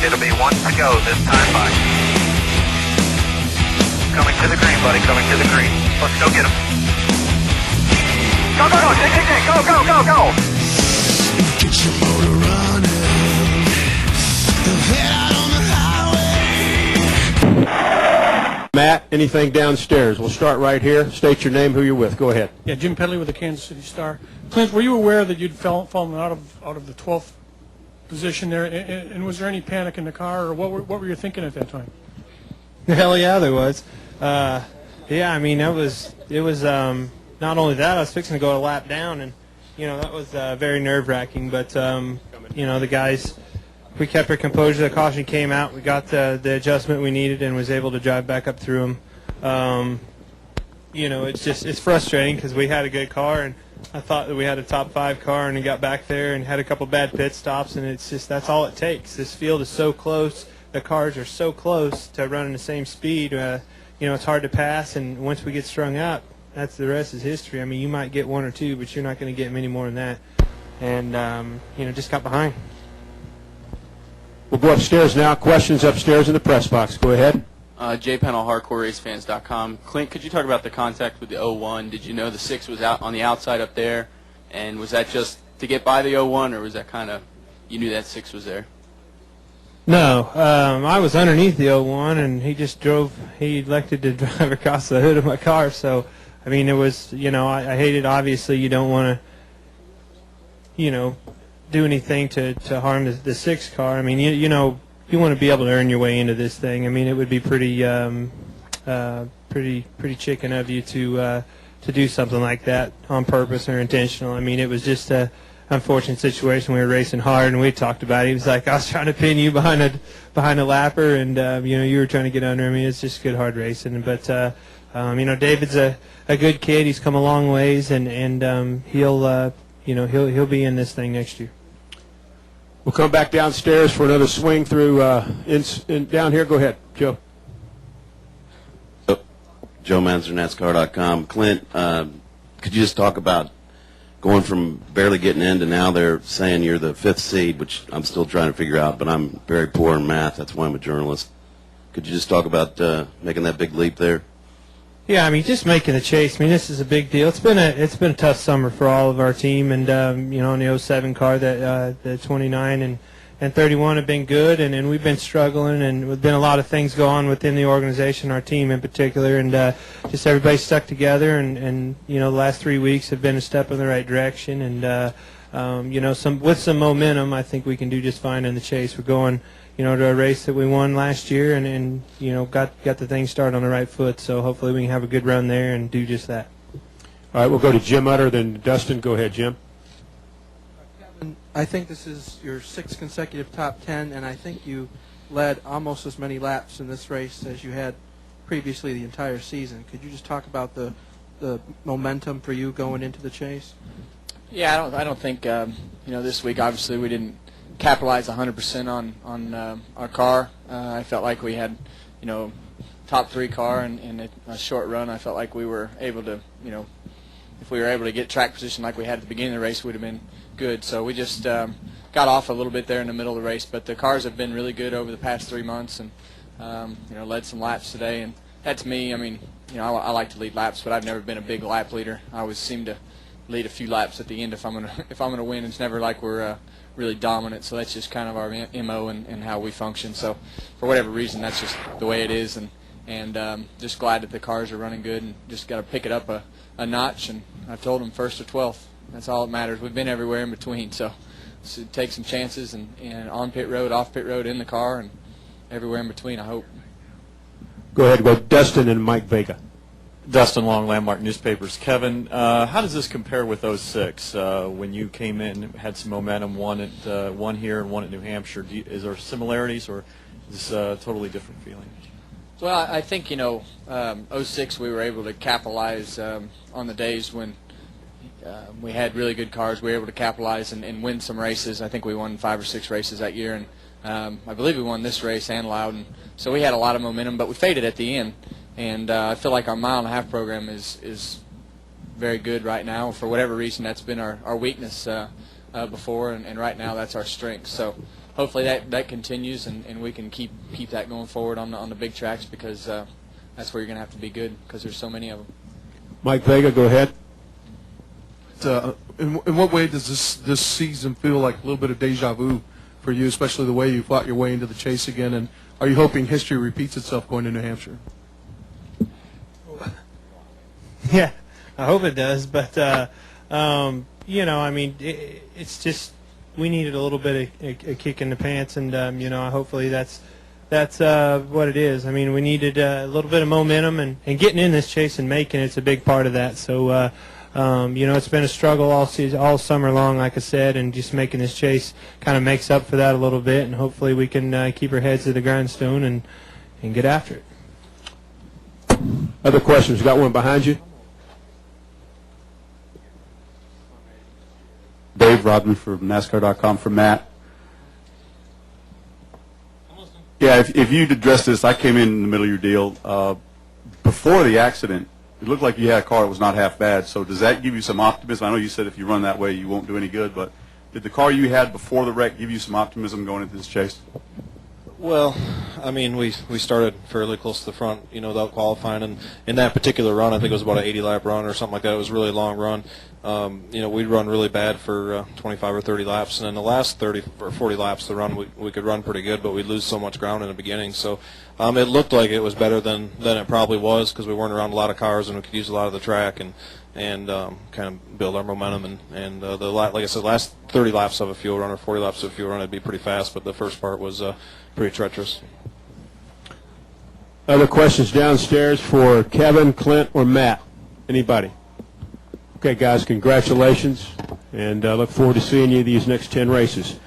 It'll be one to go this time by. Coming to the green, buddy, coming to the green. Let's go get him. Go, go, go, go, go, go, go! Get your motor running. Head out on the highway. Matt, anything downstairs? We'll start right here. State your name, who you're with. Go ahead. Yeah, Jim Pedley with the Kansas City Star. Clint, were you aware that you'd fallen out of the 12th position there, and was there any panic in the car, or what were you thinking at that time? Hell yeah, there was. Yeah, I mean, it was not only that, I was fixing to go a lap down, and that was very nerve-wracking. But the guys, we kept our composure. The caution came out. We got the adjustment we needed, and was able to drive back up through them. It's frustrating because we had a good car, and I thought that we had a top 5 car, and we got back there and had a couple bad pit stops, and that's all it takes. This field is so close. The cars are so close to running the same speed. It's hard to pass, and once we get strung up, the rest is history. I mean, you might get 1 or 2, but you're not going to get many more than that. And just got behind. We'll go upstairs now. Questions upstairs in the press box. Go ahead. JPennell, HardcoreRaceFans.com. Clint, could you talk about the contact with the 01? Did you know the 6 was out on the outside up there, and was that just to get by the 01, or was that kind of you knew that 6 was there? No, I was underneath the 01, and he just drove. He elected to drive across the hood of my car. So, I mean, it was, I hated. Obviously, you don't want to, do anything to harm the 6 car. I mean, you want to be able to earn your way into this thing. I mean, it would be pretty chicken of you to do something like that on purpose or intentional. I mean, it was just a unfortunate situation. We were racing hard, and we talked about it. He was like, I was trying to pin you behind a lapper, and you were trying to get under. I mean, it's just good hard racing. But David's a good kid. He's come a long ways, and he'll be in this thing next year. We'll come back downstairs for another swing through down here. Go ahead, Joe. Joe Manzer, NASCAR.com. Clint, could you just talk about going from barely getting in to now they're saying you're the 5th seed, which I'm still trying to figure out, but I'm very poor in math. That's why I'm a journalist. Could you just talk about making that big leap there? Yeah, I mean, just making the chase. I mean, this is a big deal. It's been a tough summer for all of our team, and on the 07 car, that the 29 and 31 have been good, and we've been struggling, and there's been a lot of things go on within the organization, our team in particular, and just everybody stuck together, and the last 3 weeks have been a step in the right direction, and with some momentum, I think we can do just fine in the chase. We're going to a race that we won last year, and got the thing started on the right foot, so hopefully we can have a good run there and do just that. All right, we'll go to Jim Utter, then Dustin. Go ahead, Jim. I think this is your 6th consecutive top 10, and I think you led almost as many laps in this race as you had previously the entire season. Could you just talk about the momentum for you going into the chase? Yeah, I don't think this week obviously we didn't capitalize 100% on our car. I felt like we had top 3 car in a short run. I felt like we were able to if we were able to get track position like we had at the beginning of the race, we would have been good. So we just got off a little bit there in the middle of the race, but the cars have been really good over the past 3 months, and led some laps today. And that to me, I mean, I like to lead laps, but I've never been a big lap leader. I always seem to lead a few laps at the end if I'm gonna win. It's never like we're really dominant, so that's just kind of our MO and how we function. So for whatever reason, that's just the way it is, and just glad that the cars are running good, and just got to pick it up a notch. And I've told them 1st or 12th. That's all that matters. We've been everywhere in between, so take some chances and on pit road, off pit road, in the car, and everywhere in between, I hope. Go ahead, go Dustin and Mike Vega. Dustin Long, Landmark Newspapers. Kevin, how does this compare with 06 when you came in, had some momentum, one here and one at New Hampshire? Is there similarities, or is this a totally different feeling? Well, I think 06 we were able to capitalize on the days when we had really good cars. We were able to capitalize and win some races. I think we won 5 or 6 races that year, and I believe we won this race and Loudon. So we had a lot of momentum, but we faded at the end. And I feel like our mile-and-a-half program is very good right now. For whatever reason, that's been our weakness. before, and right now that's our strength. So hopefully that continues, and we can keep that going forward on the big tracks, because that's where you're going to have to be good, because there's so many of them. Mike Vega, go ahead. In what way does this season feel like a little bit of deja vu for you, especially the way you fought your way into the chase again? And are you hoping history repeats itself going to New Hampshire? Yeah, I hope it does. But, you know, I mean, it's just we needed a little bit of a kick in the pants, and, you know, hopefully that's what it is. I mean, we needed a little bit of momentum, and getting in this chase and making it's a big part of that. So, you know, it's been a struggle all summer long, like I said, and just making this chase kind of makes up for that a little bit, and hopefully we can keep our heads to the grindstone and get after it. Other questions? Got one behind you? Dave Rodman from NASCAR.com for Matt. Yeah, if you'd address this, I came in the middle of your deal. Before the accident, it looked like you had a car that was not half bad. So does that give you some optimism? I know you said if you run that way, you won't do any good, but did the car you had before the wreck give you some optimism going into this chase? Well, I mean, we started fairly close to the front, you know, without qualifying, and in that particular run, I think it was about an 80-lap run or something like that. It was a really long run. You know, we'd run really bad for 25 or 30 laps, and in the last 30 or 40 laps, the run we could run pretty good, but we'd lose so much ground in the beginning. So it looked like it was better than it probably was, because we weren't around a lot of cars and we could use a lot of the track and kind of build our momentum. And like I said, last 30 laps of a fuel run or 40 laps of a fuel run, it'd be pretty fast, but the first part was pretty treacherous. Other questions downstairs for Kevin, Clint, or Matt? Anybody? Okay, guys, congratulations, and look forward to seeing you these next 10 races.